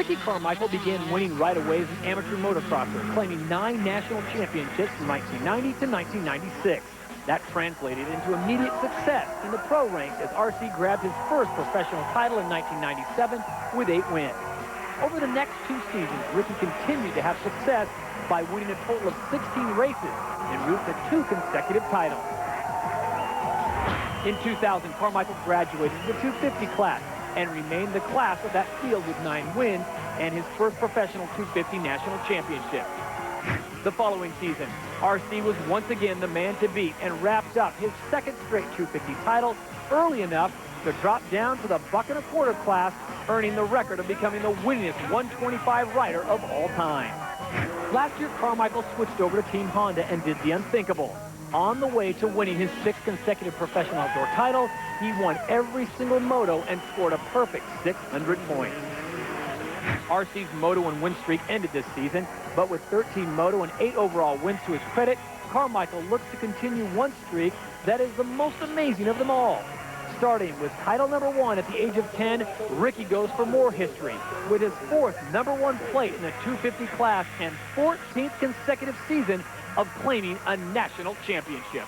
Ricky Carmichael began winning right away as an amateur motocrosser, claiming 9 national championships from 1990 to 1996. That translated into immediate success in the pro ranks as RC grabbed his first professional title in 1997 with 8 wins. Over the next 2 seasons, Ricky continued to have success by winning a total of 16 races en route to 2 consecutive titles. In 2000, Carmichael graduated to the 250 class and remained the class of that field with 9 wins and his first professional 250 national championship. The following season, RC was once again the man to beat and wrapped up his 2nd straight 250 title early enough to drop down to the buck and a quarter class, earning the record of becoming the winningest 125 rider of all time. Last year, Carmichael switched over to Team Honda and did the unthinkable. On the way to winning his 6th consecutive professional outdoor title, he won every single moto and scored a perfect 600 points. RC's moto and win streak ended this season, but with 13 moto and 8 overall wins to his credit, Carmichael looks to continue one streak that is the most amazing of them all. Starting with title number 1 at the age of 10, Ricky goes for more history with his 4th number 1 plate in the 250 class and 14th consecutive season of claiming a national championship.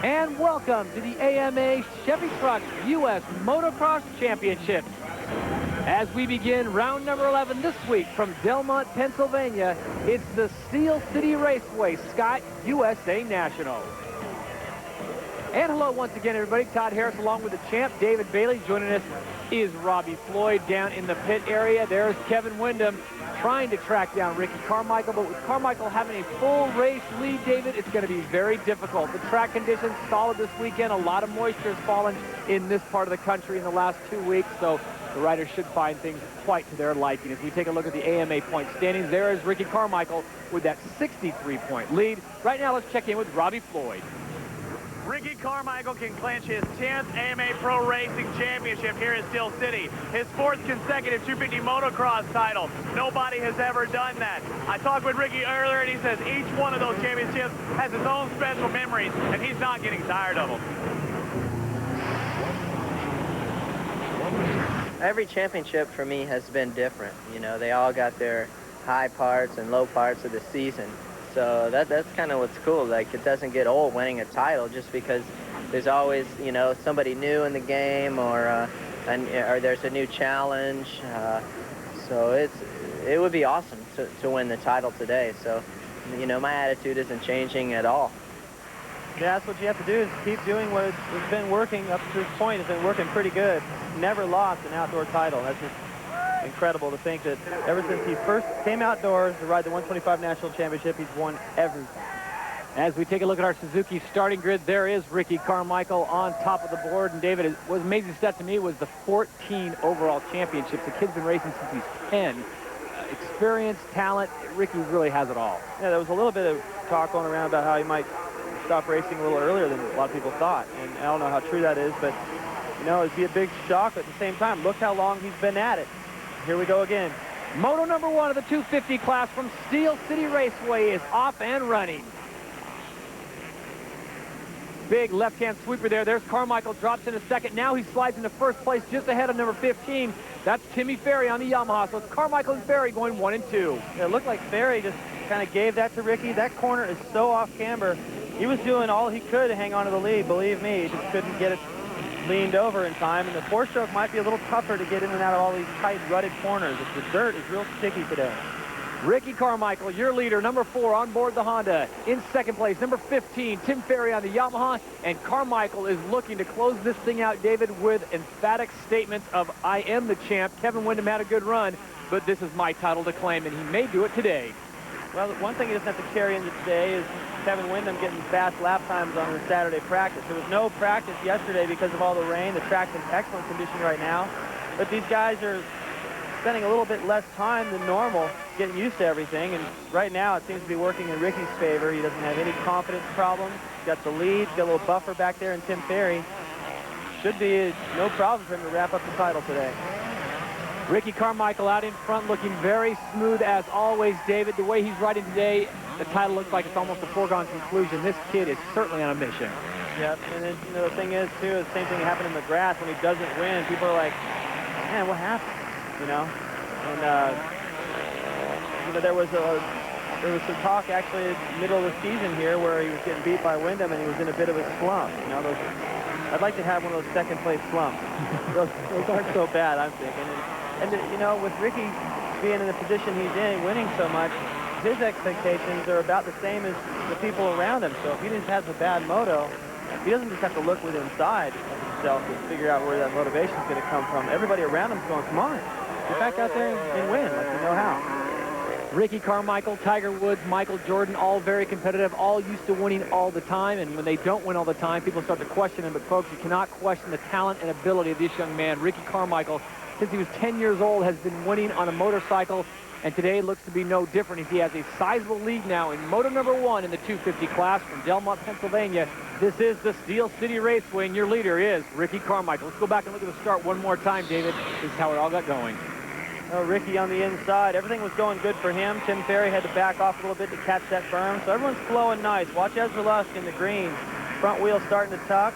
And welcome to the AMA Chevy Trucks U.S. Motocross Championship. As we begin round number 11 this week from Delmont, Pennsylvania, it's the Steel City Raceway Scott USA National. And hello once again, everybody. Todd Harris along with the champ, David Bailey. Joining us is Robbie Floyd down in the pit area. There's Kevin Windham trying to track down Ricky Carmichael, but with Carmichael having a full race lead, David, it's going to be very difficult. The track conditions solid this weekend. A lot of moisture has fallen in this part of the country in the last 2 weeks, so the riders should find things quite to their liking. As we take a look at the AMA point standings, there is Ricky Carmichael with that 63-point lead. Right now, let's check in with Robbie Floyd. Ricky Carmichael can clinch his 10th AMA Pro Racing Championship here in Steel City. His 4th consecutive 250 motocross title. Nobody has ever done that. I talked with Ricky earlier, and he says each one of those championships has its own special memories, and he's not getting tired of them. Every championship for me has been different. You know, they all got their high parts and low parts of the season. So that's kind of what's cool. Like, it doesn't get old winning a title just because there's always, you know, somebody new in the game or there's a new challenge. So it would be awesome to win the title today. So, you know, my attitude isn't changing at all. Yeah, that's what you have to do is keep doing what has been working up to this point. It's been working pretty good. Never lost an outdoor title. That's just incredible to think that ever since he first came outdoors to ride the 125 National Championship, he's won everything. As we take a look at our Suzuki starting grid, there is Ricky Carmichael on top of the board. And David, what was amazing stat to me was the 14 overall championships. The kid's been racing since he's 10. Experience, talent, Ricky really has it all. Yeah, there was a little bit of talk going around about how he might stop racing a little earlier than a lot of people thought. And I don't know how true that is, but, you know, it'd be a big shock. But at the same time, look how long he's been at it. Here we go again. Moto number 1 of the 250 class from Steel City Raceway is off and running. Big left-hand sweeper there. There's Carmichael, drops in a second. Now he slides into first place just ahead of number 15. That's Tim Ferry on the Yamaha. So it's Carmichael and Ferry going 1 and 2. Yeah, it looked like Ferry just kind of gave that to Ricky. That corner is so off camber. He was doing all he could to hang on to the lead, believe me. He just couldn't get it leaned over in time, and the 4-stroke might be a little tougher to get in and out of all these tight, rutted corners. The dirt is real sticky today. Ricky Carmichael, your leader, number 4 on board the Honda. In second place, number 15, Tim Ferry on the Yamaha, and Carmichael is looking to close this thing out, David, with emphatic statements of, I am the champ. Kevin Windham had a good run, but this is my title to claim, and he may do it today. Well, one thing he doesn't have to carry into today is Kevin Windham getting fast lap times on the Saturday practice. There was no practice yesterday because of all the rain. The track's in excellent condition right now. But these guys are spending a little bit less time than normal getting used to everything. And right now it seems to be working in Ricky's favor. He doesn't have any confidence problems. He's got the lead, got a little buffer back there in Tim Ferry. Should be no problem for him to wrap up the title today. Ricky Carmichael out in front looking very smooth as always, David. The way he's riding today, the title looks like it's almost a foregone conclusion. This kid is certainly on a mission. Yep, and then, you know, the thing is, too, the same thing happened in McGrath when he doesn't win. People are like, man, what happened? You know? And, you know, there was some talk actually in the middle of the season here where he was getting beat by Windham and he was in a bit of a slump. You know, I'd like to have one of those second-place slumps. those aren't so bad, I'm thinking. And, you know, with Ricky being in the position he's in, winning so much, his expectations are about the same as the people around him. So if he just has a bad moto, he doesn't just have to look within inside of himself to figure out where that motivation's going to come from. Everybody around him's going, come on, get back out there and win like you know how. Ricky Carmichael, Tiger Woods, Michael Jordan, all very competitive, all used to winning all the time. And when they don't win all the time, people start to question him. But, folks, you cannot question the talent and ability of this young man. Ricky Carmichael, since he was 10 years old, has been winning on a motorcycle. And today looks to be no different. He has a sizable lead now in Moto number 1 in the 250 class from Delmont, Pennsylvania. This is the Steel City Raceway, and your leader is Ricky Carmichael. Let's go back and look at the start one more time, David. This is how it all got going. Oh, Ricky on the inside. Everything was going good for him. Tim Ferry had to back off a little bit to catch that berm. So everyone's flowing nice. Watch Ezra Lusk in the green. Front wheel starting to tuck.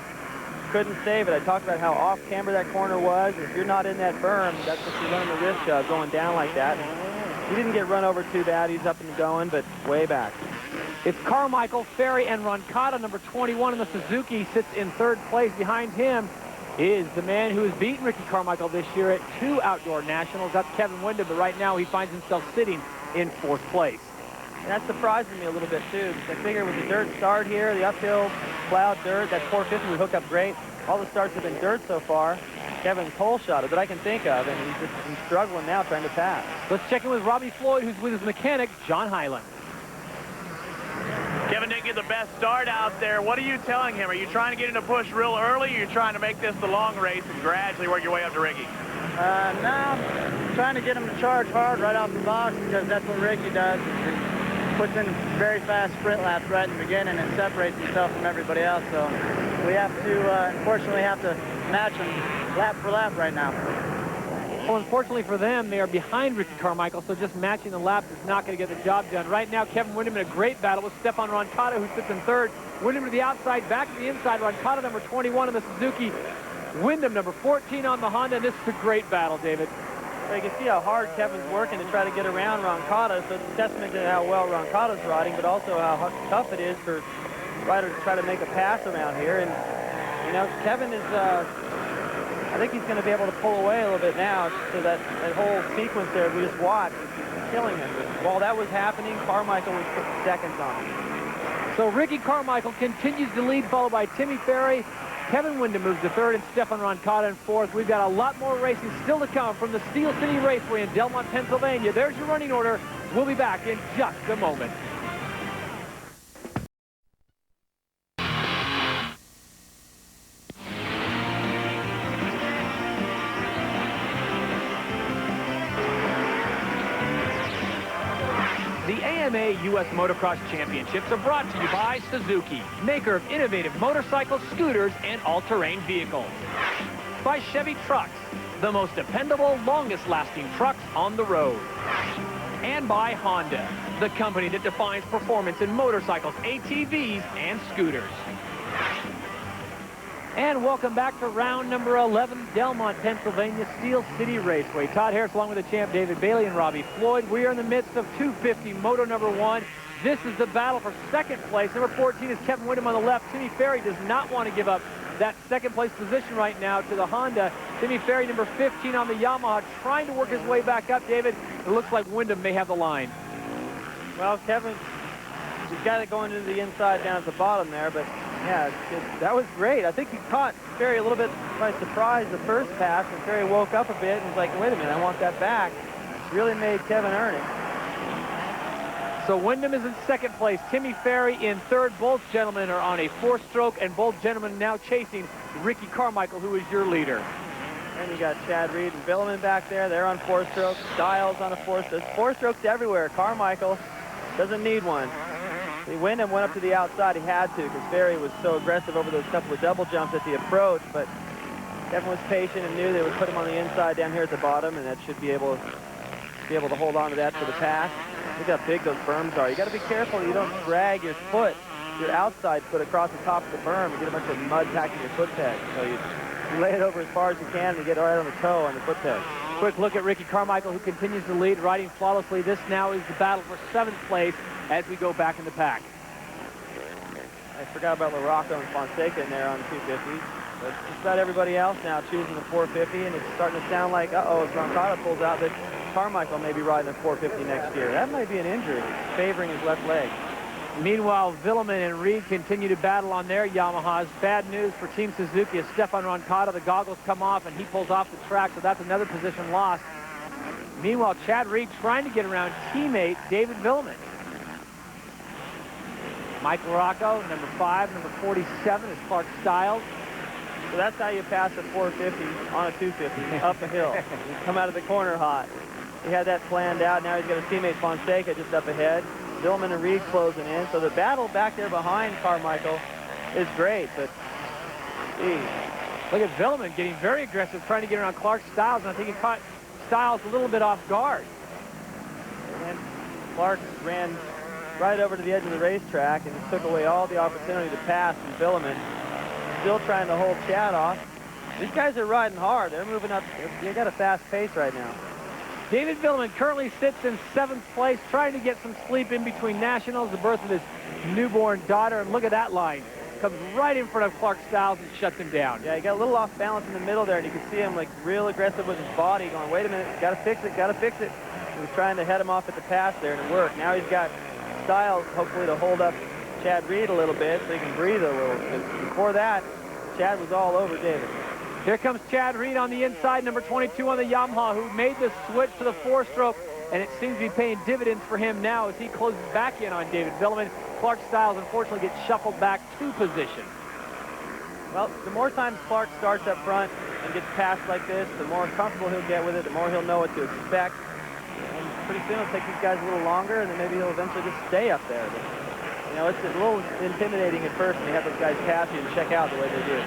Couldn't save it. I talked about how off-camber that corner was. If you're not in that berm, that's what you run the risk of, going down like that. He didn't get run over too bad. He's up and going, but way back. It's Carmichael, Ferry, and Roncada. Number 21 in the Suzuki sits in third place. Behind him is the man who has beaten Ricky Carmichael this year at 2 outdoor nationals. That's Kevin Windham, but right now he finds himself sitting in 4th place. And that surprises me a little bit, too, because I figure with the dirt start here, the uphill, plowed dirt, that 450 would hook up great. All the starts have been dirt so far. Kevin's hole shot that I can think of, and he's struggling now trying to pass. Let's check in with Robbie Floyd, who's with his mechanic, John Hyland. Kevin didn't get the best start out there. What are you telling him? Are you trying to get him to push real early, or are you trying to make this the long race and gradually work your way up to Ricky? No, I'm trying to get him to charge hard right off the box because that's what Ricky does. He puts in very fast sprint laps right in the beginning and separates himself from everybody else. So we have to, unfortunately, have to match him lap for lap right now. Well, unfortunately for them, they are behind Ricky Carmichael, so just matching the laps is not going to get the job done. Right now, Kevin Windham in a great battle with Stephane Roncada, who sits in 3rd. Windham to the outside, back to the inside. Roncada, number 21 in the Suzuki. Windham, number 14 on the Honda, and this is a great battle, David. So you can see how hard Kevin's working to try to get around Roncada, so it's a testament to how well Roncada's riding, but also how tough it is for riders to try to make a pass around here. And, you know, Kevin is... I think he's going to be able to pull away a little bit now, so that whole sequence there we just watched is killing him. But while that was happening, Carmichael was putting seconds on him. So Ricky Carmichael continues to lead, followed by Timmy Ferry. Kevin Windham moves to 3rd, and Stephane Roncada in 4th. We've got a lot more racing still to come from the Steel City Raceway in Delmont, Pennsylvania. There's your running order. We'll be back in just a moment. The AMA U.S. Motocross Championships are brought to you by Suzuki, maker of innovative motorcycles, scooters, and all-terrain vehicles. By Chevy Trucks, the most dependable, longest-lasting trucks on the road. And by Honda, the company that defines performance in motorcycles, ATVs, and scooters. And welcome back to round number 11, Delmont, Pennsylvania, Steel City Raceway. Todd Harris along with the champ David Bailey and Robbie Floyd. We are in the midst of 250 Moto number 1. This is the battle for 2nd place. Number 14 is Kevin Windham on the left. Timmy Ferry does not want to give up that 2nd place position right now to the Honda. Timmy Ferry, number 15 on the Yamaha, trying to work his way back up, David. It looks like Windham may have the line. Well, Kevin, he's got it going into the inside down at the bottom there, but yeah, that was great. I think he caught Ferry a little bit by surprise the first pass, and Ferry woke up a bit and was like, wait a minute, I want that back. Really made Kevin earn it. So Windham is in 2nd place. Timmy Ferry in 3rd. Both gentlemen are on a 4-stroke, and both gentlemen now chasing Ricky Carmichael, who is your leader. And you got Chad Reed and Vuillemin back there. They're on 4-strokes. Styles on a 4-stroke. There's 4-strokes everywhere. Carmichael doesn't need one. Windham went up to the outside. He had to because Ferry was so aggressive over those couple of double jumps at the approach. But Kevin was patient and knew they would put him on the inside down here at the bottom, and that should be able to hold on to that for the pass. Look how big those berms are. You got to be careful you don't drag your foot, your outside foot, across the top of the berm and get a bunch of mud packing your foot peg. So you lay it over as far as you can and you get right on the toe on the foot peg. Quick look at Ricky Carmichael, who continues to lead, riding flawlessly. This now is the battle for 7th place as we go back in the pack. I forgot about LaRocco and Fonseca in there on the 250. But just about everybody else now choosing the 450, and it's starting to sound like, uh-oh, if Roncada pulls out, that Carmichael may be riding the 450 next year. That might be an injury, favoring his left leg. Meanwhile, Vuillemin and Reed continue to battle on their Yamahas. Bad news for Team Suzuki as Stephane Roncada, the goggles come off, and he pulls off the track, so that's another position lost. Meanwhile, Chad Reed trying to get around teammate David Vuillemin. Mike LaRocco, number 5, number 47 is Clark Stiles. So that's how you pass a 450 on a 250, up a hill. You come out of the corner hot. He had that planned out. Now he's got his teammate Fonseca just up ahead. Vuillemin and Reed closing in. So the battle back there behind Carmichael is great, but geez. Look at Vuillemin getting very aggressive, trying to get around Clark Stiles, and I think he caught Stiles a little bit off guard. And Clark ran right over to the edge of the racetrack and took away all the opportunity to pass from Vuillemin. Still trying to hold Chad off. These guys are riding hard. They're moving up. They got a fast pace right now. David Vuillemin currently sits in 7th place, trying to get some sleep in between nationals, the birth of his newborn daughter. And look at that line. Comes right in front of Clark Stiles and shuts him down. Yeah, he got a little off balance in the middle there, and you can see him like real aggressive with his body going, wait a minute, gotta fix it, gotta fix it. He was trying to head him off at the pass there, and it worked. Now he's got Stiles hopefully to hold up Chad Reed a little bit so he can breathe a little. Before that, Chad was all over David. Here comes Chad Reed on the inside, number 22 on the Yamaha, who made the switch to the 4-stroke, and it seems to be paying dividends for him now as he closes back in on David Vuillemin. Clark Stiles unfortunately gets shuffled back 2 positions. Well, the more times Clark starts up front and gets passed like this, the more comfortable he'll get with it, the more he'll know what to expect. And pretty soon it'll take these guys a little longer, and then maybe he'll eventually just stay up there. But, you know, it's a little intimidating at first when you have those guys pass you and check out the way they do.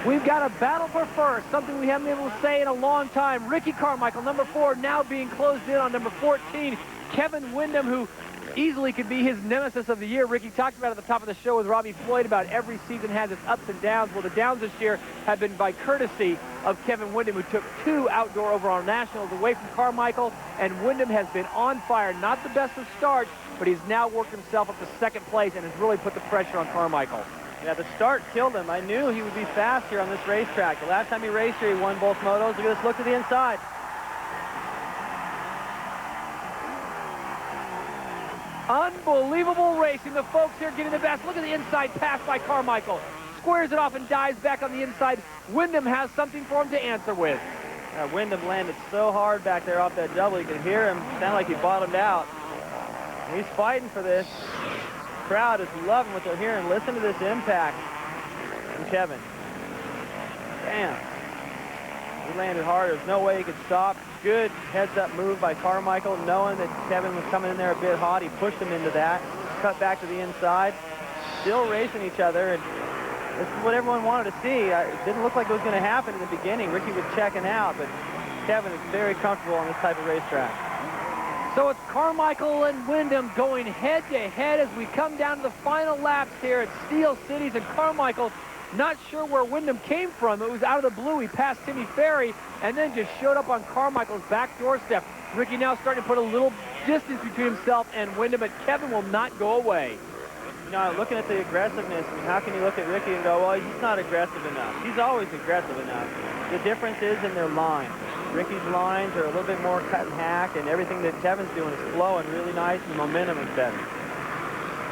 We've got a battle for first, something we haven't been able to say in a long time. Ricky Carmichael, number 4, now being closed in on number 14, Kevin Windham, who easily could be his nemesis of the year. Ricky talked about at the top of the show with Robbie Floyd about every season has its ups and downs. Well, the downs this year have been by courtesy of Kevin Windham, who took 2 outdoor overall nationals away from Carmichael, and Windham has been on fire. Not the best of starts, but he's now worked himself up to 2nd place and has really put the pressure on Carmichael. Yeah, the start killed him. I knew he would be fast here on this racetrack. The last time he raced here, he won both motos. Look at this look to the inside. Unbelievable racing. The folks here getting the best. Look at the inside pass by Carmichael. Squares it off and dives back on the inside. Windham has something for him to answer with. Windham landed so hard back there off that double. You could hear him sound like he bottomed out. He's fighting for this. Crowd is loving what they're hearing. Listen to this impact from Kevin. Damn. He landed hard. There's no way he could stop. Good heads-up move by Carmichael, knowing that Kevin was coming in there a bit hot. He pushed him into that. Cut back to the inside. Still racing each other, and this is what everyone wanted to see. It didn't look like it was going to happen in the beginning. Ricky was checking out, but Kevin is very comfortable on this type of racetrack. So it's Carmichael and Windham going head-to-head as we come down to the final laps here at Steel Cities, and Carmichael not sure where Windham came from. It was out of the blue. He passed Timmy Ferry and then just showed up on Carmichael's back doorstep. Ricky now starting to put a little distance between himself and Windham, but Kevin will not go away. You know, looking at the aggressiveness, I mean, how can you look at Ricky and go, well, he's not aggressive enough? He's always aggressive enough. The difference is in their line. Ricky's lines are a little bit more cut and hack, and everything that Kevin's doing is flowing really nice, and the momentum is better.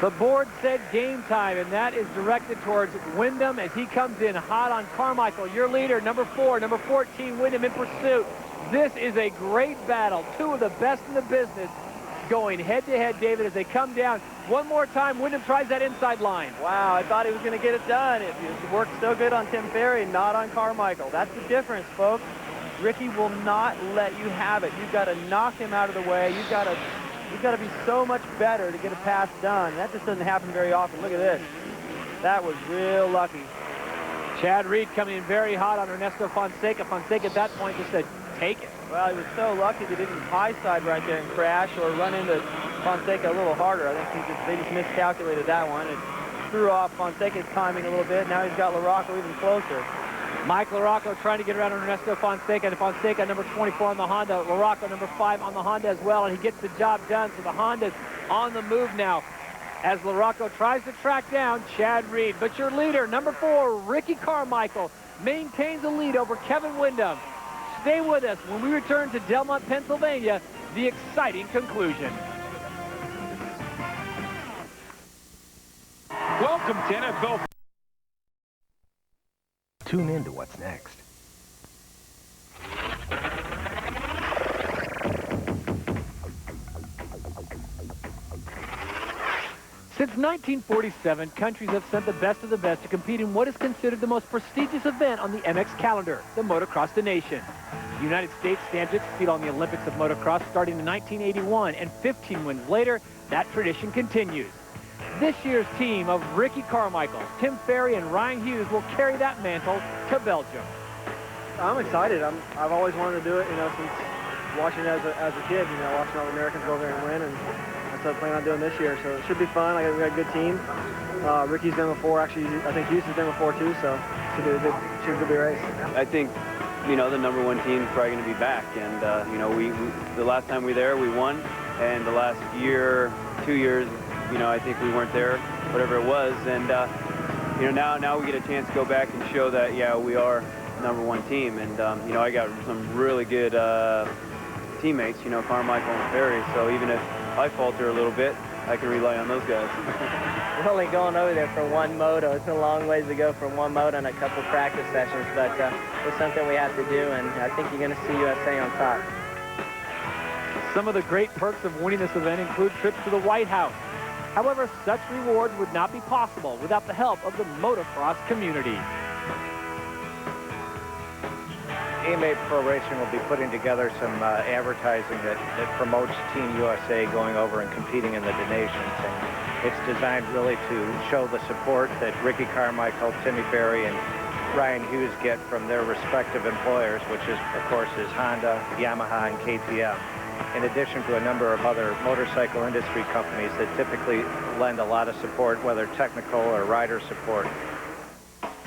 The board said game time, and that is directed towards Windham as he comes in hot on Carmichael. Your leader, number 4, number 14, Windham in pursuit. This is a great battle. 2 of the best in the business going head-to-head, David, as they come down. One more time, Windham tries that inside line. Wow, I thought he was going to get it done. It worked so good on Tim Ferry, not on Carmichael. That's the difference, folks. Ricky will not let you have it. You've got to knock him out of the way. You've got to be so much better to get a pass done. That just doesn't happen very often. Look at this. That was real lucky. Chad Reed coming in very hot on Ernesto Fonseca. Fonseca at that point just said, take it. Well, he was so lucky they didn't high side right there and crash or run into Fonseca a little harder. I think they just miscalculated that one. It threw off Fonseca's timing a little bit. Now he's got LaRocco even closer. Mike LaRocco trying to get around Ernesto Fonseca, and Fonseca number 24 on the Honda, LaRocco number 5 on the Honda as well, and he gets the job done. So the Honda's on the move now as LaRocco tries to track down Chad Reed. But your leader, number 4, Ricky Carmichael, maintains the lead over Kevin Windham. Stay with us when we return to Delmont, Pennsylvania, the exciting conclusion. Welcome to NFL. Tune in to what's next. Since 1947, countries have sent the best of the best to compete in what is considered the most prestigious event on the MX calendar, the Motocross the Nation. The United States stands its feet on the Olympics of motocross starting in 1981, and 15 wins later, that tradition continues. This year's team of Ricky Carmichael, Tim Ferry, and Ryan Hughes will carry that mantle to Belgium. I'm excited. I've always wanted to do it, you know, since watching as a kid, you know, watching all the Americans go over there and win, and that's what I plan on doing this year. So it should be fun. We got a good team. Ricky's done before. Actually, I think Hughes has done before too, so it should be a good race. I think, you know, the #1 team is probably going to be back, and you know, we the last time we were there, we won, and the last year, 2 years, you know, I think we weren't there, whatever it was, and you know, now we get a chance to go back and show that, yeah, we are #1 team, and you know, I got some really good teammates, you know, Carmichael and Ferry, so even if I falter a little bit, I can rely on those guys. We're only going over there for one moto. It's a long ways to go from one moto and a couple practice sessions, but it's something we have to do, and I think you're going to see USA on top. Some of the great perks of winning this event include trips to the White House. However, such rewards would not be possible without the help of the motocross community. AMA Pro Racing will be putting together some advertising that promotes Team USA going over and competing in the Nations. And it's designed really to show the support that Ricky Carmichael, Timmy Ferry, and Ryan Hughes get from their respective employers, which is, of course, is Honda, Yamaha, and KTM. In addition to a number of other motorcycle industry companies that typically lend a lot of support, whether technical or rider support.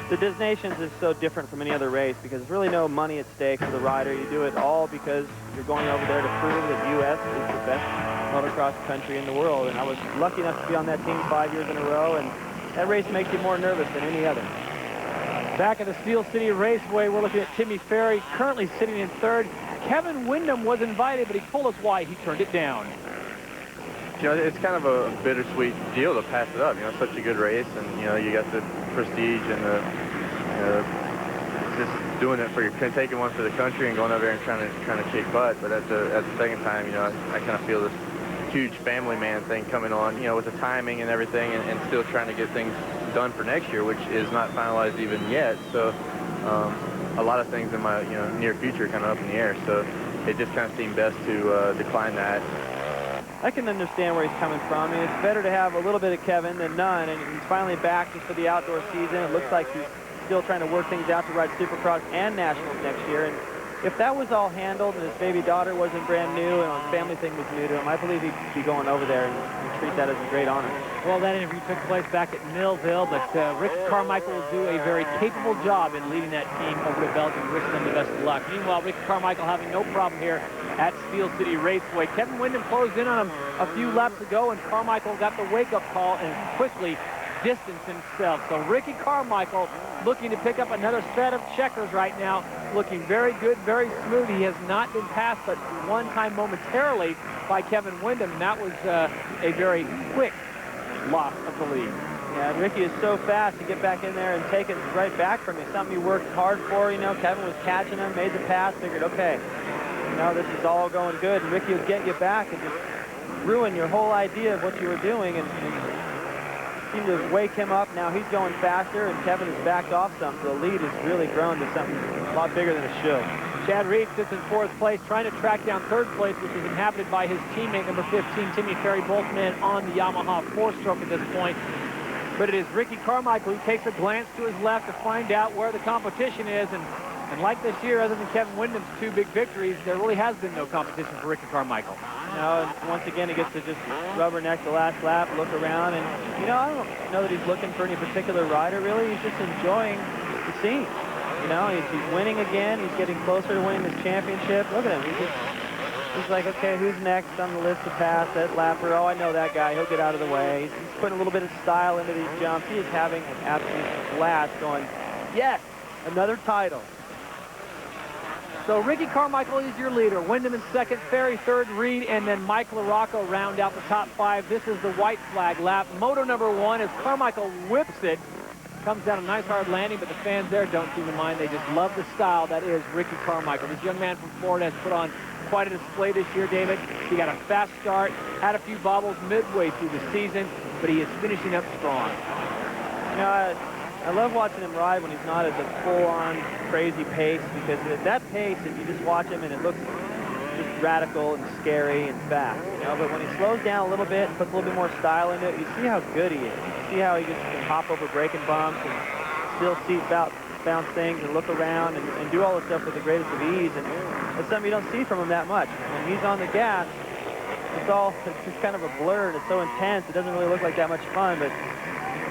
The Dis Nations is so different from any other race because there's really no money at stake for the rider. You do it all because you're going over there to prove that U.S. is the best motocross country in the world. And I was lucky enough to be on that team 5 years in a row, and that race makes you more nervous than any other. Back at the Steel City Raceway, we're looking at Timmy Ferry, currently sitting in 3rd. Kevin Windham was invited, but he told us why he turned it down. You know, it's kind of a bittersweet deal to pass it up. You know, it's such a good race, and you know, you got the prestige and the, you know, just doing it for your, taking one for the country and going over there and trying to kick butt. But at the second time, you know, I kind of feel this huge family man thing coming on. You know, with the timing and everything, and still trying to get things done for next year, which is not finalized even yet. So a lot of things in my near future kind of up in the air. So it just kind of seemed best to decline that. I can understand where he's coming from. I mean, it's better to have a little bit of Kevin than none, and he's finally back just for the outdoor season. It looks like he's still trying to work things out to ride Supercross and Nationals next year. And if that was all handled and his baby daughter wasn't brand new and his family thing was new to him, I believe he'd be going over there and treat that as a great honor. Well, that interview took place back at Millville, but Rick Carmichael will do a very capable job in leading that team over to Belgium. Wish them the best of luck. Meanwhile, Rick Carmichael having no problem here at Steel City Raceway. Kevin Windham closed in on him a few laps ago, and Carmichael got the wake-up call and quickly distanced himself. So Ricky Carmichael looking to pick up another set of checkers right now, looking very good, very smooth. He has not been passed but one time momentarily by Kevin Windham, and that was a very quick loss of the lead. Yeah, Ricky is so fast to get back in there and take it right back from you. Something you worked hard for, you know. Kevin was catching him, made the pass, figured, okay, you know, this is all going good, and Ricky will get you back and just ruin your whole idea of what you were doing, and seemed to wake him up. Now he's going faster, and Kevin has backed off some, so the lead has really grown to something a lot bigger than it should. Chad Reed sits in 4th place, trying to track down 3rd place, which is inhabited by his teammate, number 15, Timmy Ferry, both men on the Yamaha 4-stroke at this point. But it is Ricky Carmichael who takes a glance to his left to find out where the competition is. And like this year, other than Kevin Windham's 2 big victories, there really has been no competition for Ricky Carmichael. And once again, he gets to just rubberneck the last lap, look around, and, I don't know that he's looking for any particular rider, really. He's just enjoying the scene. He's winning again. He's getting closer to winning this championship. Look at him. He's like, okay, who's next on the list to pass? That lapper. Oh, I know that guy. He'll get out of the way. He's putting a little bit of style into these jumps. He is having an absolute blast going, yes, another title. So Ricky Carmichael is your leader. Windham in second, Ferry third, Reed, and then Mike LaRocco round out the top 5. This is the white flag lap. Moto number 1 as Carmichael whips it. Comes down a nice hard landing, but the fans there don't seem to mind. They just love the style that is Ricky Carmichael. This young man from Florida has put on quite a display this year, David. He got a fast start, had a few bobbles midway through the season, but he is finishing up strong. I love watching him ride when he's not at the full-on crazy pace, because at that pace, if you just watch him and it looks just radical and scary and fast, but when he slows down a little bit and puts a little bit more style into it, you see how good he is. You see how he just can hop over braking bumps and still seat bounce things and look around and do all this stuff with the greatest of ease, and it's something you don't see from him that much. When he's on the gas, it's just kind of a blur, and it's so intense, it doesn't really look like that much fun, but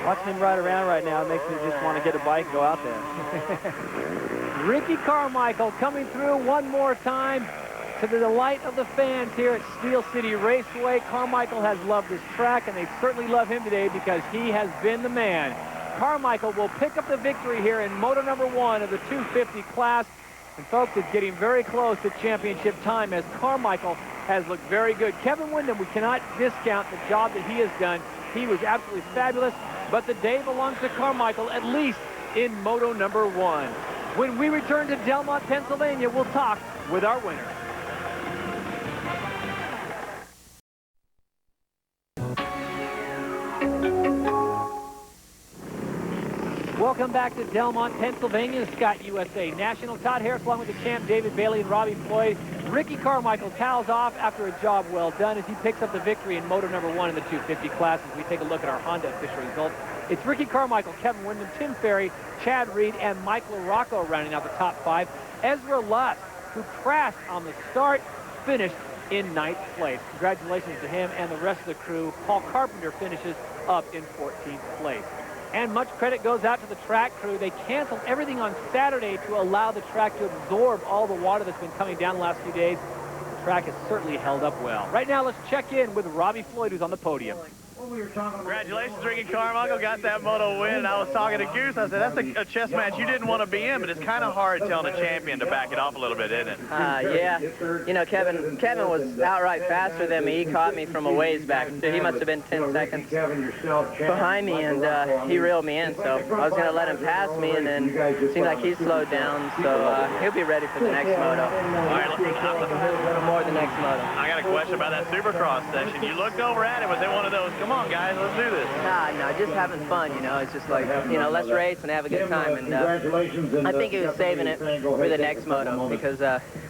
watching him ride around right now, it makes me just want to get a bike and go out there. Ricky Carmichael coming through one more time to the delight of the fans here at Steel City Raceway. Carmichael has loved this track, and they certainly love him today because he has been the man. Carmichael will pick up the victory here in moto number 1 of the 250 class. And folks, it's getting very close to championship time as Carmichael has looked very good. Kevin Windham, we cannot discount the job that he has done. He was absolutely fabulous, but the day belongs to Carmichael, at least in moto number 1. When we return to Delmont, Pennsylvania, we'll talk with our winner. Welcome back to Delmont, Pennsylvania. Scott USA National. Todd Harris along with the champ David Bailey and Robbie Floyd. Ricky Carmichael towels off after a job well done as he picks up the victory in moto number 1 in the 250 class. As we take a look at our Honda official results, it's Ricky Carmichael, Kevin Windham, Tim Ferry, Chad Reed, and Mike LaRocco rounding out the top 5. Ezra Lusk, who crashed on the start, finished in 9th place. Congratulations to him and the rest of the crew. Paul Carpenter finishes up in 14th place. And much credit goes out to the track crew. They canceled everything on Saturday to allow the track to absorb all the water that's been coming down the last few days. The track has certainly held up well. Right now, let's check in with Robbie Floyd, who's on the podium. Congratulations, Ricky Carmichael got that moto win. And I was talking to Goose. I said, that's a chess match you didn't want to be in, but it's kind of hard telling a champion to back it off a little bit, isn't it? Yeah. Kevin was outright faster than me. He caught me from a ways back. He must have been 10 seconds behind me, and he reeled me in. So I was going to let him pass me, and then it seemed like he slowed down. So he'll be ready for the next moto. All right, more the next moto. I got a question about that Supercross session. You looked over at it. Was it one of those, come on, guys, let's do this? No, just having fun, It's just like, let's race and have a good time. And I think he was saving it for the next moto because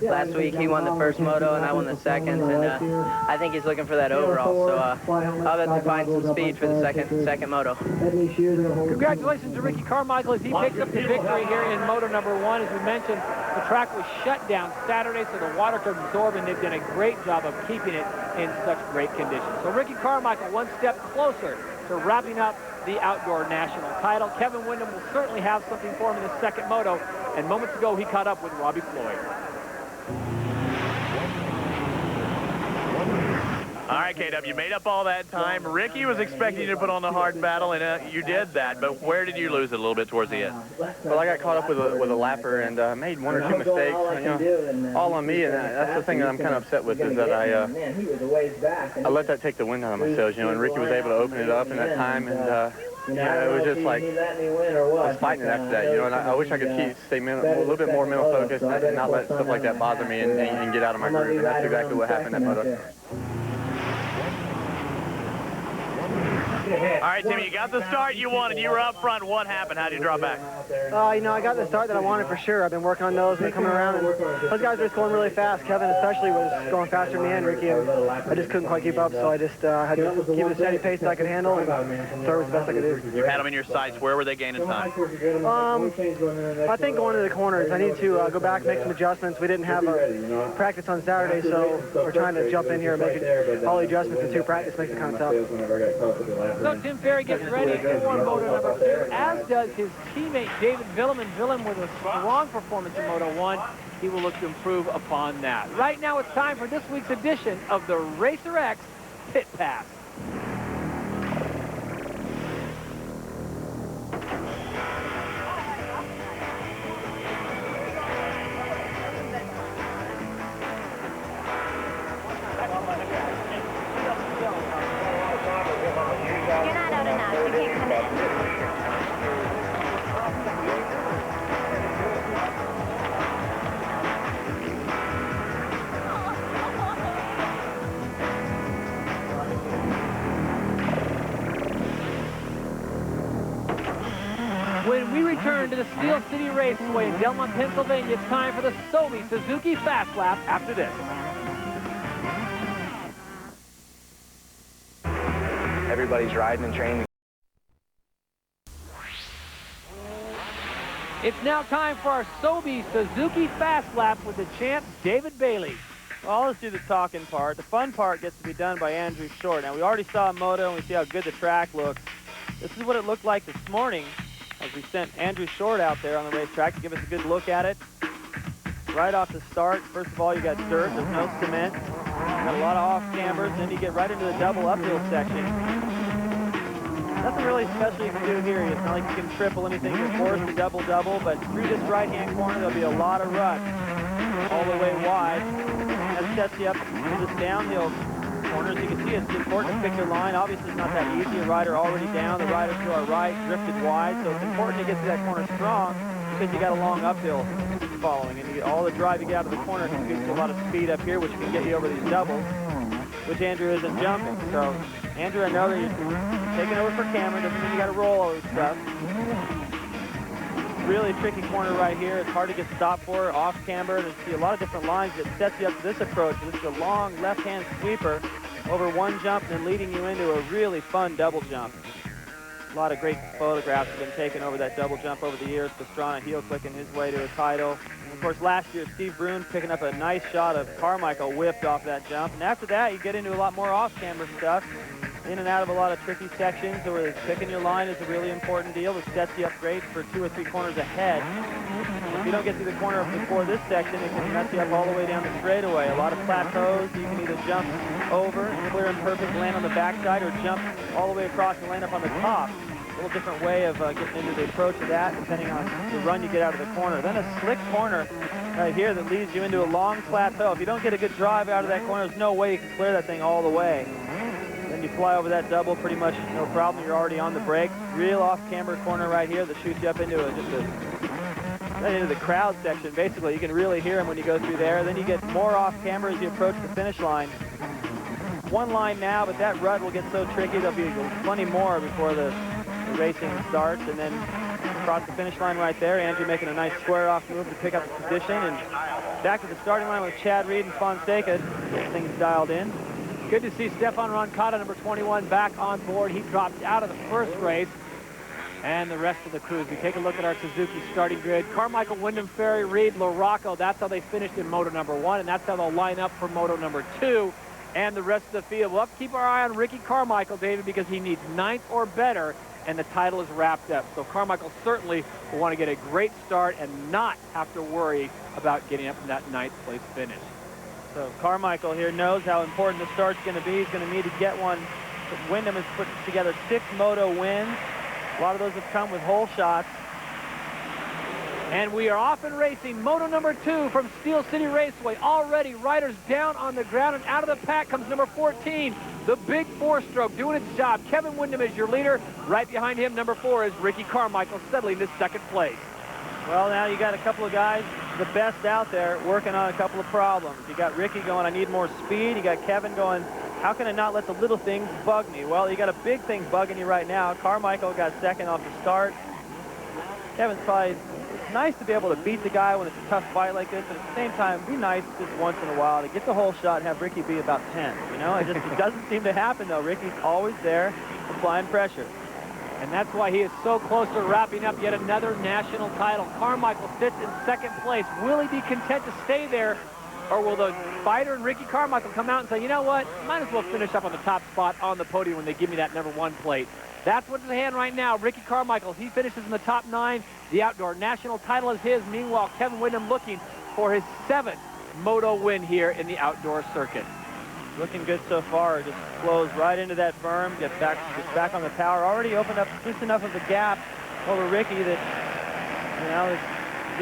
last week he won the first moto and I won the second. And I think he's looking for that overall. So I'll have to find some speed for the second moto. Congratulations to Ricky Carmichael as he picks up the victory here in moto number 1. As we mentioned, the track was shut down Saturday so the water could absorb, and they've done a great job of keeping it in such great conditions. So Ricky Carmichael one step closer to wrapping up the outdoor national title. Kevin Windham will certainly have something for him in the second moto, and moments ago he caught up with Robbie Floyd. All right, KW, you made up all that time. Ricky was expecting you to put on the hard battle, and you did that, but where did you lose it a little bit towards the end? Well, I got caught up with a lapper and made 1 or 2 mistakes, all on me, and that's the thing that I'm kind of upset with is that I let that take the wind out of my sails, and Ricky was able to open it up in that time, and it was just like I was fighting it after that, and I wish I could stay a little bit more mental focused and not let stuff like that bother me and get out of my groove, and that's exactly what happened that moto. All right, Tim, you got the start you wanted. You were up front. What happened? How did you draw back? You know, I got the start that I wanted for sure. I've been working on those and coming around, and those guys were just going really fast. Kevin especially was going faster than me and Ricky, and I just couldn't quite keep up, so I just had to keep a steady pace that I could handle and throw as best I could do. You had them in your sights. Where were they gaining time? I think going to the corners, I need to go back and make some adjustments. We didn't have a practice on Saturday, so we're trying to jump in here and make all the adjustments in 2 practice makes it kind of tough. So Tim Ferry gets ready for moto number 2, as does his teammate David Vuillemin. Vuillemin with a strong performance in Moto 1. He will look to improve upon that. Right now it's time for this week's edition of the Racer X Pit Pass. You're not out enough. You can't come in. When we return to the Steel City Raceway in Delmont, Pennsylvania, it's time for the Sobe Suzuki Fast Lap after this. Everybody's riding and training. It's now time for our Sobe Suzuki Fast Lap with the champ, David Bailey. Well, let's do the talking part. The fun part gets to be done by Andrew Short. Now, we already saw a moto, and we see how good the track looks. This is what it looked like this morning as we sent Andrew Short out there on the racetrack to give us a good look at it. Right off the start, first of all, you got dirt. There's no cement. You got a lot of off-cambers. Then you get right into the double uphill section. Nothing really special you can do here. It's not like you can triple anything to force the double-double, but through this right-hand corner, there'll be a lot of rut all the way wide. That sets you up for this downhill corners. You can see it's important to pick your line. Obviously, it's not that easy. A rider already down. The rider to our right drifted wide, so it's important to get to that corner strong because you got a long uphill following, and you get all the drive you get out of the corner can get you a lot of speed up here, which can get you over these doubles, which Andrew isn't jumping. So, Andrew, I know that you're taking over for Cameron. Doesn't mean you got to roll all this stuff. Really tricky corner right here. It's hard to get stopped for off camber. There's a lot of different lines that sets you up to this approach. This is a long left-hand sweeper over one jump and then leading you into a really fun double jump. A lot of great photographs have been taken over that double jump over the years. Pastrana heel clicking his way to a title. And of course, last year, Steve Brune picking up a nice shot of Carmichael whipped off that jump. And after that, you get into a lot more off-camber stuff. In and out of a lot of tricky sections where picking your line is a really important deal. It sets you up great for 2 or 3 corners ahead. If you don't get to the corner before this section, it can mess you up all the way down the straightaway. A lot of plateaus. You can either jump over, clear and perfect, land on the backside, or jump all the way across and land up on the top. A little different way of getting into the approach of that, depending on the run you get out of the corner. Then a slick corner right here that leads you into a long plateau. If you don't get a good drive out of that corner, there's no way you can clear that thing all the way. Then you fly over that double, pretty much no problem. You're already on the brake. Real off-camber corner right here that shoots you up into into the crowd section. Basically, you can really hear them when you go through there. Then you get more off-camber as you approach the finish line. One line now, but that rut will get so tricky. There'll be plenty more before the racing starts. And then across the finish line right there, Andrew making a nice square-off move to pick up the position. And back to the starting line with Chad Reed and Fonseca. Get things dialed in. Good to see Stephane Roncada, number 21, back on board. He dropped out of the first race. And the rest of the crews. We take a look at our Suzuki starting grid. Carmichael, Windham, Ferry, Reed, LaRocco. That's how they finished in Moto number 1, and that's how they'll line up for Moto number 2. And the rest of the field. We'll have to keep our eye on Ricky Carmichael, David, because he needs 9th or better, and the title is wrapped up. So Carmichael certainly will want to get a great start and not have to worry about getting up in that 9th place finish. So Carmichael here knows how important the start's going to be. He's going to need to get one. Windham has put together 6 moto wins. A lot of those have come with hole shots. And we are off and racing Moto number 2 from Steel City Raceway. Already riders down on the ground, and out of the pack comes number 14, the big 4-stroke, doing its job. Kevin Windham is your leader. Right behind him, number 4 is Ricky Carmichael, settling to 2nd place. Well, now you got a couple of guys, the best out there, working on a couple of problems. You got Ricky going, I need more speed. You got Kevin going, how can I not let the little things bug me? Well, you got a big thing bugging you right now. Carmichael got second off the start. Kevin's probably, it's nice to be able to beat the guy when it's a tough fight like this, but at the same time, be nice just once in a while to get the whole shot and have Ricky be about 10. You know, it doesn't seem to happen, though. Ricky's always there applying pressure. And that's why he is so close to wrapping up yet another national title. Carmichael sits in second place. Will he be content to stay there, or will the fighter and Ricky Carmichael come out and say, you know what, might as well finish up on the top spot on the podium when they give me that #1 plate? That's what's in hand right now. Ricky Carmichael, he finishes in the top 9. The outdoor national title is his. Meanwhile, Kevin Windham looking for his 7th moto win here in the outdoor circuit. Looking good so far. Just flows right into that berm, gets back on the tower. Already opened up just enough of a gap over Ricky that, you know, it's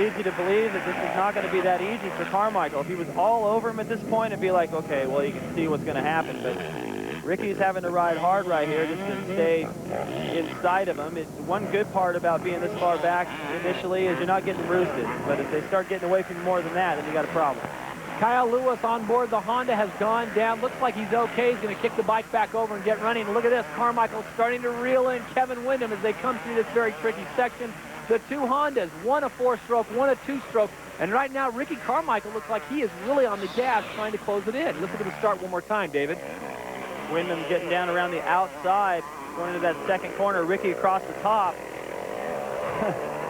easy to believe that this is not going to be that easy for Carmichael. If he was all over him at this point, it'd be like, okay, well, you can see what's going to happen. But Ricky's having to ride hard right here just to stay inside of him. It's one good part about being this far back initially is you're not getting roosted. But if they start getting away from you more than that, then you got a problem. Kyle Lewis on board the Honda has gone down. Looks like he's okay. He's going to kick the bike back over and get running. Look at this. Carmichael starting to reel in Kevin Windham as they come through this very tricky section. The two Hondas, one a 4-stroke, one a 2-stroke. And right now, Ricky Carmichael looks like he is really on the gas trying to close it in. Let's look at the start one more time, David. Windham getting down around the outside, going into that second corner. Ricky across the top.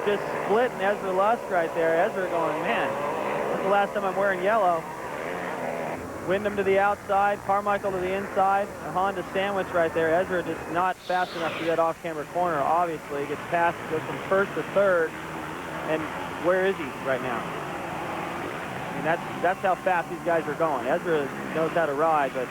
Just splitting Ezra Lusk right there. Ezra going, man, that's the last time I'm wearing yellow. Windham to the outside, Carmichael to the inside. A Honda sandwich right there. Ezra just not fast enough to get off-camera corner, obviously. Gets past, goes from first to third. And where is he right now? I mean, that's how fast these guys are going. Ezra knows how to ride, but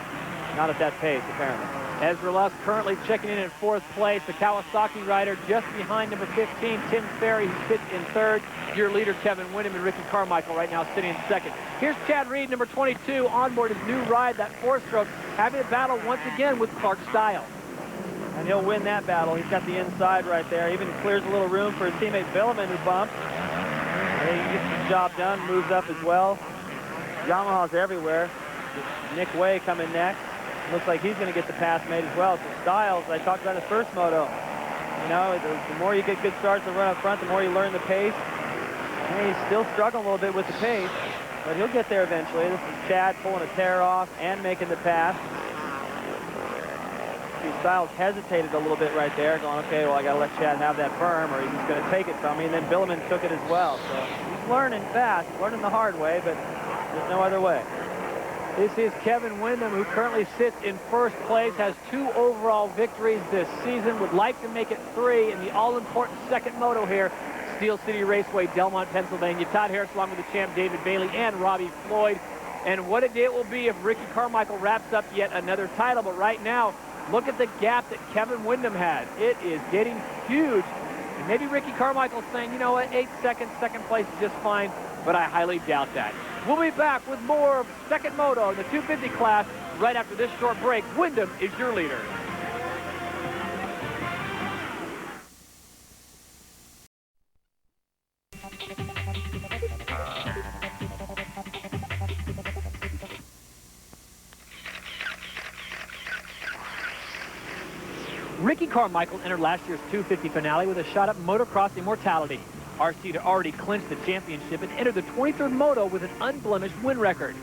not at that pace, apparently. Ezra Lusk currently checking in 4th place. The Kawasaki rider just behind number 15, Tim Ferry, who sits in 3rd. Your leader, Kevin Windham, and Ricky Carmichael right now sitting in 2nd. Here's Chad Reed, number 22, on board his new ride, that 4-stroke, having a battle once again with Clark Stiles. And he'll win that battle. He's got the inside right there. Even clears a little room for his teammate Vuillemin, who bumps. He gets the job done, moves up as well. Yamaha's everywhere. Nick Way coming next. Looks like he's going to get the pass made as well. So Stiles, I talked about his first moto. You know, the more you get good starts and run up front, the more you learn the pace. And he's still struggling a little bit with the pace, but he'll get there eventually. This is Chad pulling a tear off and making the pass. See, Stiles hesitated a little bit right there, going, okay, well, I got to let Chad have that berm, or he's just going to take it from me. And then Vuillemin took it as well. So he's learning fast, learning the hard way, but there's no other way. This is Kevin Windham, who currently sits in 1st place, has 2 overall victories this season, would like to make it 3 in the all-important 2nd moto here, Steel City Raceway, Delmont, Pennsylvania. Todd Harris along with the champ David Bailey and Robbie Floyd. And what a day it will be if Ricky Carmichael wraps up yet another title. But right now, look at the gap that Kevin Windham has. It is getting huge. And maybe Ricky Carmichael's saying, you know what, 8 seconds, 2nd place is just fine, but I highly doubt that. We'll be back with more of 2nd moto in the 250 class right after this short break. Windham is your leader. Ricky Carmichael entered last year's 250 finale with a shot at motocross immortality. RC had already clinched the championship and entered the 23rd moto with an unblemished win record.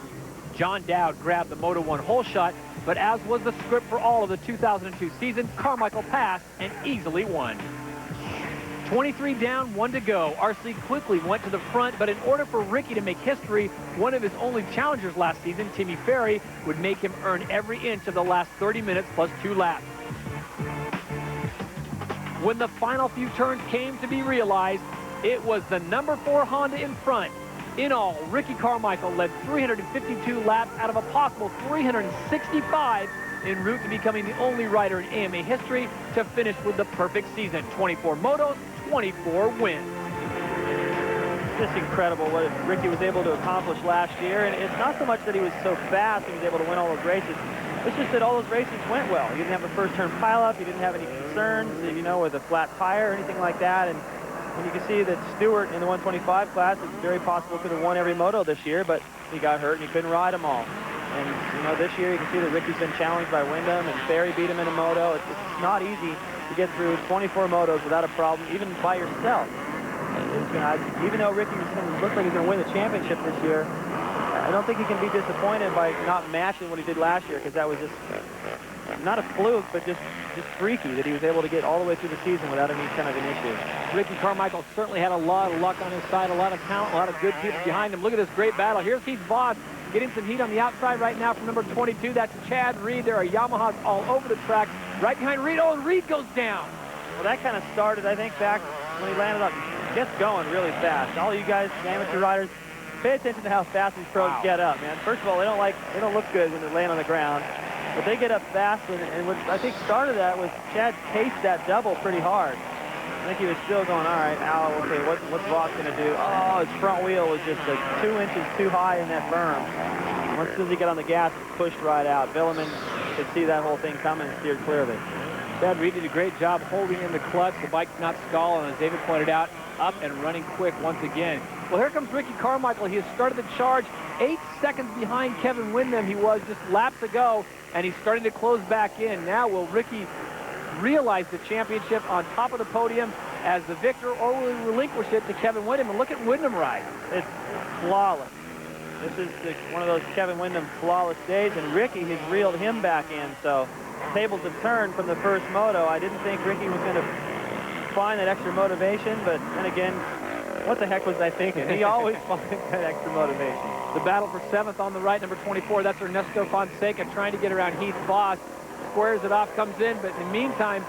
John Dowd grabbed the Moto 1 hole shot, but as was the script for all of the 2002 season, Carmichael passed and easily won. 23 down, 1 to go. RC quickly went to the front, but in order for Ricky to make history, one of his only challengers last season, Tim Ferry, would make him earn every inch of the last 30 minutes plus 2 laps. When the final few turns came to be realized, it was the number 4 Honda in front. In all, Ricky Carmichael led 352 laps out of a possible 365 en route to becoming the only rider in AMA history to finish with the perfect season. 24 motos, 24 wins. Just incredible what Ricky was able to accomplish last year. And it's not so much that he was so fast and was able to win all those races. It's just that all those races went well. He didn't have a first-turn pileup. He didn't have any concerns, you know, with a flat tire or anything like that. And you can see that Stewart in the 125 class, it's very possible could have won every moto this year, but he got hurt and he couldn't ride them all. And You know, this year you can see that Ricky's been challenged by Windham, and Ferry beat him in a moto. It's not easy to get through 24 motos without a problem, even by yourself. Even though Ricky looks like he's going to win the championship this year, I don't think he can be disappointed by not matching what he did last year, because that was just not a fluke, but just freaky that he was able to get all the way through the season without any kind of an issue. Ricky Carmichael certainly had a lot of luck on his side, a lot of talent, a lot of good people behind him. Look at this great battle. Here's Heath Voss getting some heat on the outside right now from number 22. That's Chad Reed. There are Yamahas all over the track. Right behind Reed. Oh, and Reed goes down. Well, that kind of started, I think, back when he landed up. Gets going really fast. All you guys, amateur riders, pay attention to how fast these pros get up, man. First of all, they don't look good when they land on the ground, but they get up fast, and what I think started that was Chad paced that double pretty hard. I think he was still going, all right, okay, what's Voss going to do? Oh, his front wheel was just 2 inches too high in that berm. Once soon as he got on the gas, it pushed right out. Vuillemin could see that whole thing coming and steered clear of it. Chad Reed did a great job holding in the clutch. The bike's not stalling, and as David pointed out, up and running quick once again. Well, here comes Ricky Carmichael. He has started the charge 8 seconds behind Kevin Windham. He was just laps ago, and he's starting to close back in. Now, will Ricky realize the championship on top of the podium as the victor, or will he relinquish it to Kevin Windham? And look at Windham ride. It's flawless. This is one of those Kevin Windham flawless days, and Ricky has reeled him back in. So tables have turned from the first moto. I didn't think Ricky was going to find that extra motivation, but then again, what the heck was I thinking? He always finds that extra motivation. The battle for 7th on the right, number 24. That's Ernesto Fonseca trying to get around Heath Voss. Squares it off, comes in, but in the meantime,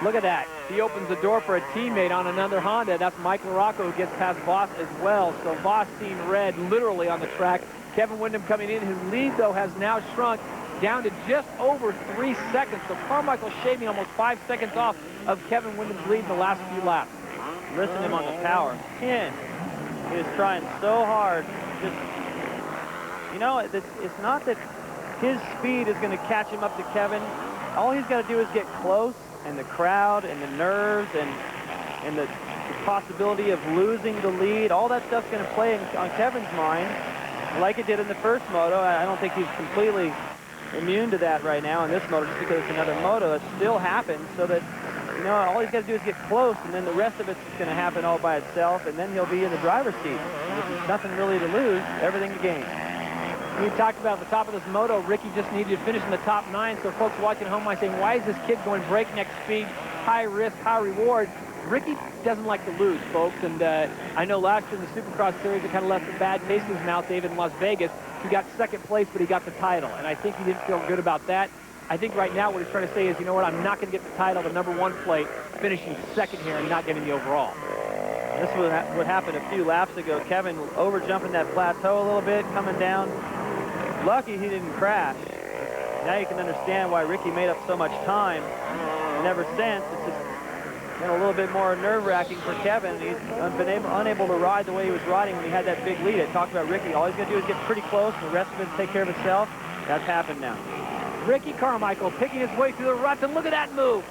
look at that. He opens the door for a teammate on another Honda. That's Mike LaRocco, who gets past Voss as well. So Voss seen red literally on the track. Kevin Windham coming in, whose lead, though, has now shrunk down to just over 3 seconds. So Carmichael shaving almost 5 seconds off of Kevin Windham's lead in the last few laps. Listen to him on the power. Man, he is trying so hard. Just, you know, it's not that his speed is going to catch him up to Kevin. All he's got to do is get close, and the crowd and the nerves and the possibility of losing the lead, all that stuff's going to play on Kevin's mind like it did in the first moto. I don't think he's completely immune to that right now in this moto, just because it's another moto. It still happens, so that, you know, all he's got to do is get close, and then the rest of it's going to happen all by itself, and then he'll be in the driver's seat. There's nothing really to lose, everything to gain. We talked about at the top of this moto, Ricky just needed to finish in the top 9, so folks watching at home might say, why is this kid going breakneck speed, high risk, high reward? Ricky doesn't like to lose, folks, and I know last year in the Supercross Series, it kind of left a bad taste in his mouth, David, in Las Vegas. He got 2nd place, but he got the title, and I think he didn't feel good about that. I think right now what he's trying to say is, you know what, I'm not going to get the title, the number 1 plate, finishing 2nd here and not getting the overall. This was what happened a few laps ago. Kevin over-jumping that plateau a little bit, coming down. Lucky he didn't crash. Now you can understand why Ricky made up so much time. And ever since, it's just been a little bit more nerve-wracking for Kevin. He's been unable to ride the way he was riding when he had that big lead. I talked about Ricky. All he's going to do is get pretty close, and the rest of it take care of itself. That's happened now. Ricky Carmichael picking his way through the ruts, and look at that move.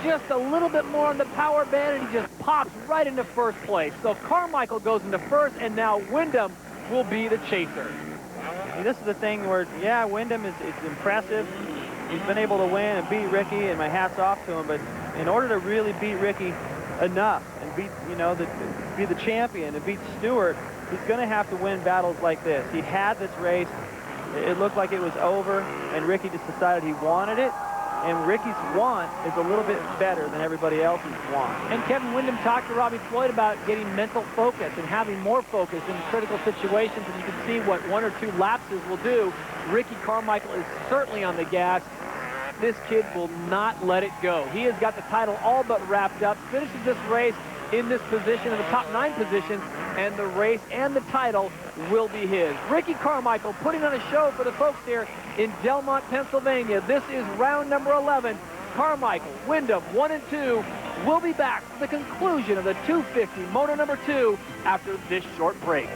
Just a little bit more on the power band, and he just pops right into 1st place. So Carmichael goes into 1st, and now Windham will be the chaser. See, this is the thing where, yeah, Windham is impressive. He's been able to win and beat Ricky, and my hat's off to him. But in order to really beat Ricky enough and beat, you know, be the champion and beat Stewart, he's going to have to win battles like this. He had this race. It looked like it was over, and Ricky just decided he wanted it. And Ricky's want is a little bit better than everybody else's want. And Kevin Windham talked to Robbie Floyd about getting mental focus and having more focus in critical situations, and you can see what 1 or 2 lapses will do. Ricky Carmichael is certainly on the gas. This kid will not let it go. He has got the title all but wrapped up, finishes this race in this position, in the top 9 position, and the race and the title will be his. Ricky Carmichael putting on a show for the folks here in Delmont, Pennsylvania. This is round number 11. Carmichael, Windham, 1 and 2. We'll be back for the conclusion of the 250 moto number 2 after this short break.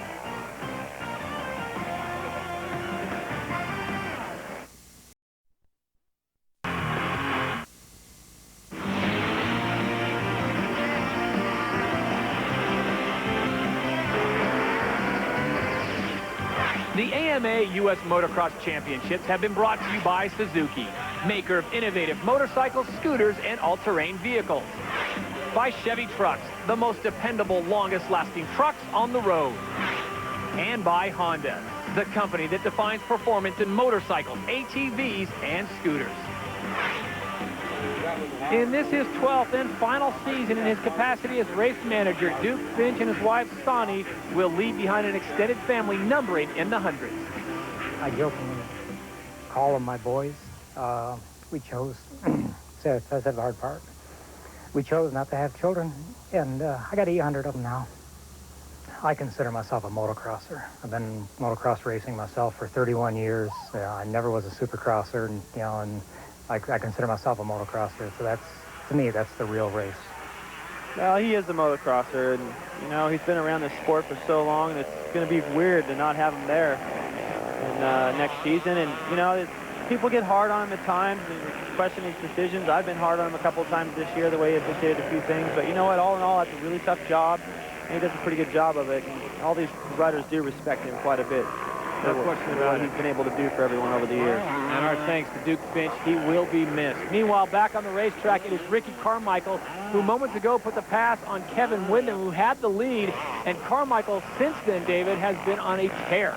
The AMA U.S. Motocross Championships have been brought to you by Suzuki, maker of innovative motorcycles, scooters, and all-terrain vehicles. By Chevy Trucks, the most dependable, longest-lasting trucks on the road. And by Honda, the company that defines performance in motorcycles, ATVs, and scooters. In this, his 12th and final season in his capacity as race manager, Duke Finch and his wife, Sonny, will leave behind an extended family numbering in the hundreds. I jokingly call them my boys. We chose, that's the hard part. We chose not to have children, and I got 800 of them now. I consider myself a motocrosser. I've been motocross racing myself for 31 years. I never was a supercrosser, and, you know, and I consider myself a motocrosser. So that's, to me, that's the real race. Well, he is a motocrosser, and, you know, he's been around this sport for so long, and it's going to be weird to not have him there in, next season. And, you know, people get hard on him at times and question his decisions. I've been hard on him a couple of times this year, the way he dictated a few things. But you know what? All in all, that's a really tough job, and he does a pretty good job of it. And all these riders do respect him quite a bit. No question about what he's been able to do for everyone over the years. And our thanks to Duke Finch. He will be missed. Meanwhile, back on the racetrack, it is Ricky Carmichael, who moments ago put the pass on Kevin Windham, who had the lead. And Carmichael, since then, David, has been on a tear.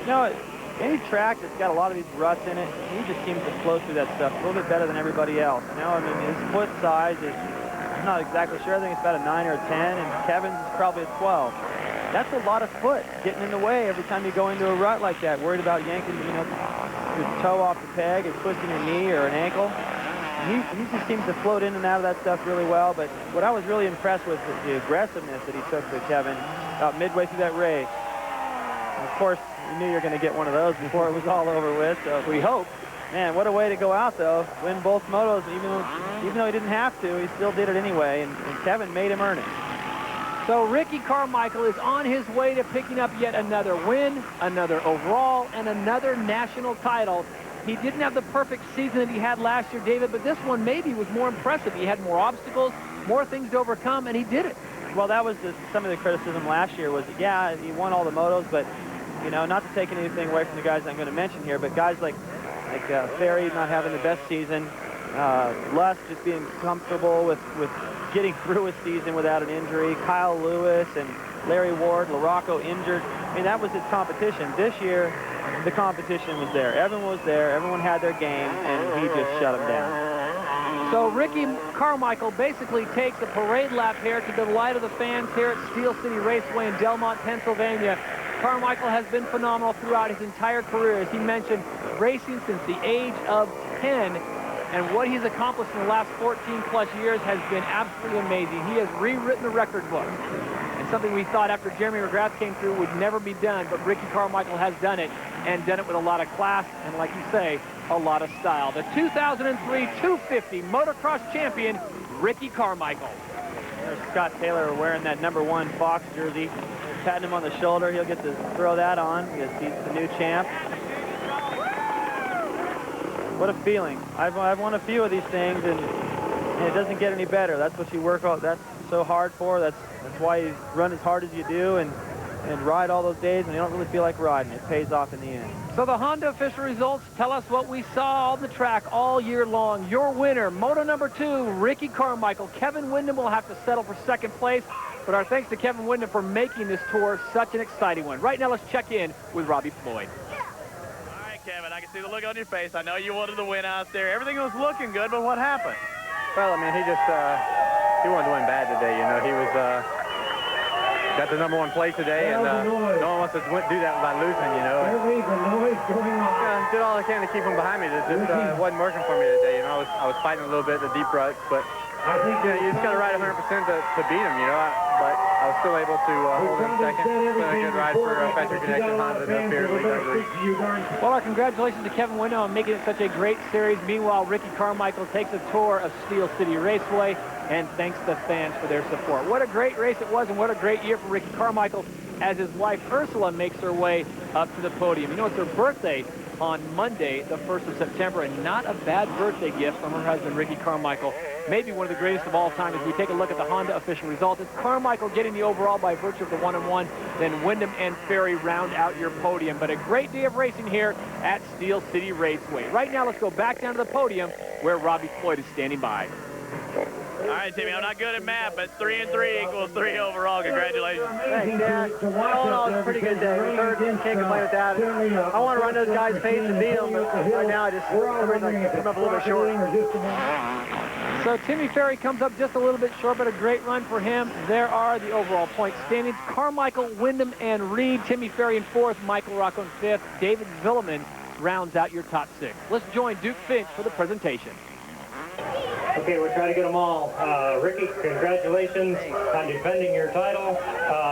You know, any track that's got a lot of these ruts in it, he just seems to flow through that stuff a little bit better than everybody else. You know, I mean, his foot size is, I'm not exactly sure. I think it's about a 9 or a 10, and Kevin's is probably a 12. That's a lot of foot getting in the way every time you go into a rut like that, worried about yanking, you know, your toe off the peg and twisting your knee or an ankle. He just seems to float in and out of that stuff really well. But what I was really impressed with was the aggressiveness that he took to Kevin about midway through that race. And of course, you knew you were going to get one of those before it was all over with, so we hope. Man, what a way to go out, though. Win both motos, even though he didn't have to, he still did it anyway, and Kevin made him earn it. So Ricky Carmichael is on his way to picking up yet another win, another overall, and another national title. He didn't have the perfect season that he had last year, David, but this one maybe was more impressive. He had more obstacles, more things to overcome, and he did it. Well, that was some of the criticism last year was, yeah, he won all the motos, but, you know, not to take anything away from the guys I'm going to mention here, but guys like Ferry not having the best season, Lusk just being comfortable with getting through a season without an injury, Kyle Lewis and Larry Ward, LaRocco injured. I mean, that was his competition. This year, the competition was there. Everyone was there. Everyone had their game, and he just shut them down. So Ricky Carmichael basically takes a parade lap here to the delight of the fans here at Steel City Raceway in Delmont, Pennsylvania. Carmichael has been phenomenal throughout his entire career. As he mentioned, racing since the age of 10. And what he's accomplished in the last 14-plus years has been absolutely amazing. He has rewritten the record book. And something we thought after Jeremy McGrath came through would never be done, but Ricky Carmichael has done it, and done it with a lot of class, and like you say, a lot of style. The 2003 250 motocross champion, Ricky Carmichael. There's Scott Taylor wearing that #1 Fox jersey, patting him on the shoulder. He'll get to throw that on because he's the new champ. What a feeling. I've won a few of these things, and it doesn't get any better. That's what you work on. That's so hard for. That's why you run as hard as you do and ride all those days when you don't really feel like riding. It pays off in the end. So the Honda official results tell us what we saw on the track all year long. Your winner, Moto #2, Ricky Carmichael. Kevin Windham will have to settle for second place, but our thanks to Kevin Windham for making this tour such an exciting one. Right now, let's check in with Robbie Floyd. Kevin, I can see the look on your face. I know you wanted to win out there. Everything was looking good, but what happened? Well, I mean, he wanted to win bad today. You know, he was got the #1 place today, and no one wants to do that by losing. You know, did all I can to keep him behind me. It just wasn't working for me today. You know, I was fighting a little bit the deep ruts, but you know, you just got to ride 100% to beat him. You know, but I was still able to hold him second. It's been a good ride for Factory Connection Honda up here at Well, our congratulations to Kevin Windham on making it such a great series. Meanwhile, Ricky Carmichael takes a tour of Steel City Raceway, and thanks to fans for their support. What a great race it was, and what a great year for Ricky Carmichael as his wife Ursula makes her way up to the podium. You know, it's her birthday on Monday, the 1st of September, and not a bad birthday gift from her husband, Ricky Carmichael. maybe one of the greatest of all time as we take a look at the Honda official results. It's Carmichael getting the overall by virtue of the 1-1, then Windham and Ferry round out your podium. But a great day of racing here at Steel City Raceway. Right now, let's go back down to the podium where Robbie Floyd is standing by. All right, Timmy, I'm not good at math, but 3 and 3 equals 3 overall. Congratulations. Thanks, Dad. All in all, it's a pretty good day. The third, can't complain with that. I want to run those guys' pace and beat them, but right now I just come up a little bit short. So Timmy Ferry comes up just a little bit short, but a great run for him. There are the overall point standings. Carmichael, Windham, and Reed. Timmy Ferry in 4th, Michael LaRocco in 5th. David Vuillemin rounds out your top 6. Let's join Duke Finch for the presentation. Okay, we're trying to get them all. Ricky, congratulations on defending your title.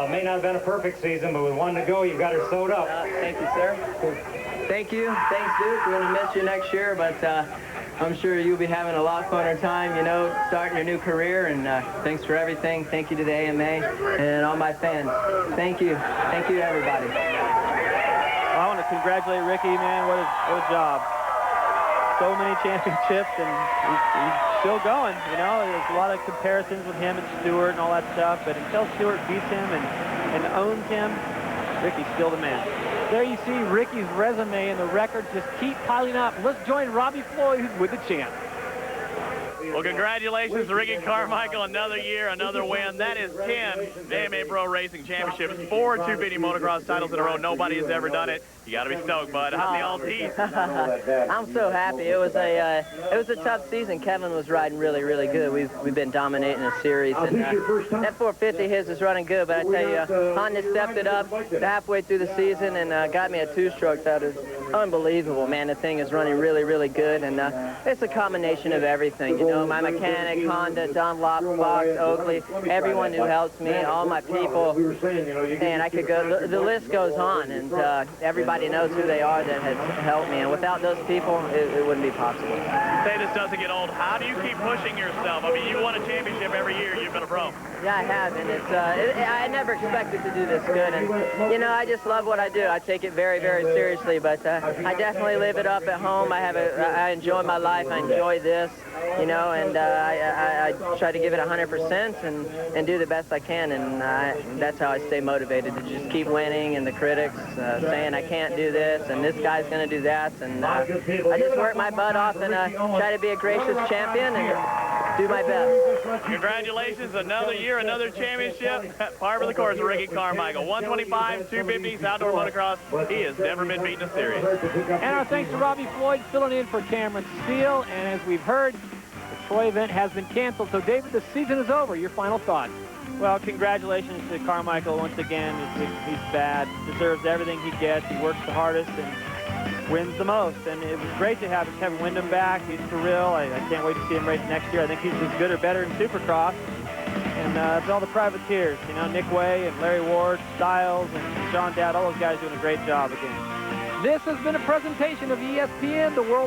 May not have been a perfect season, but with 1 to go, you got her sewed up. Thank you, sir. Thank you. Thanks, Duke. We're going to miss you next year, but I'm sure you'll be having a lot funner time, you know, starting your new career, and thanks for everything. Thank you to the AMA and all my fans. Thank you. Thank you to everybody. Well, I want to congratulate Ricky, man. What a job. So many championships, and he's still going, you know. There's a lot of comparisons with him and Stewart and all that stuff, but until Stewart beats him and owns him, Ricky's still the man. There you see Ricky's resume, and the records just keep piling up. Let's join Robbie Floyd, who's with the champ. Well, congratulations to Ricky Carmichael. Another year, another win. That is 10 AMA Pro Racing Championships, 4 250 motocross titles in a row. Nobody has ever done it. You got to be stoked, bud. How's the all team? I'm so happy. It was a tough season. Kevin was riding really, really good. We've been dominating the series, and that 450 his is running good. But I tell you, Honda stepped it up halfway through the season and got me a 2-stroke that is unbelievable, man. The thing is running really, really good, and it's a combination of everything. You know, my mechanic, Honda, Don Fox, Oakley, everyone who helps me, all my people, and I could go. The list goes on, and everybody knows who they are that has helped me, and without those people, it wouldn't be possible. You say this doesn't get old. How do you keep pushing yourself? I mean, you won a championship every year you've been a pro. Yeah, I have, and I never expected to do this good, and you know, I just love what I do. I take it very, very seriously, but I definitely live it up at home. I enjoy my life. I enjoy this, you know, and I try to give it 100% and do the best I can, and that's how I stay motivated, to just keep winning, and the critics saying I can't do this and this guy's going to do that, and I just work my butt off and try to be a gracious champion and do my best. Congratulations, another year, another championship. Par for the course, Ricky Carmichael. 125, 250s, outdoor motocross. He has never been beaten in a series. And our thanks to Robbie Floyd filling in for Cameron Steele. And as we've heard, the Troy event has been canceled. So, David, the season is over. Your final thoughts? Well, congratulations to Carmichael once again. He's bad, deserves everything he gets. He works the hardest and wins the most. And it was great to have Kevin Windham back. He's for real. I can't wait to see him race next year. I think he's as good or better in Supercross. And to all the privateers, you know, Nick Way and Larry Ward, Stiles and Sean Dowd, all those guys doing a great job again. This has been a presentation of ESPN, the World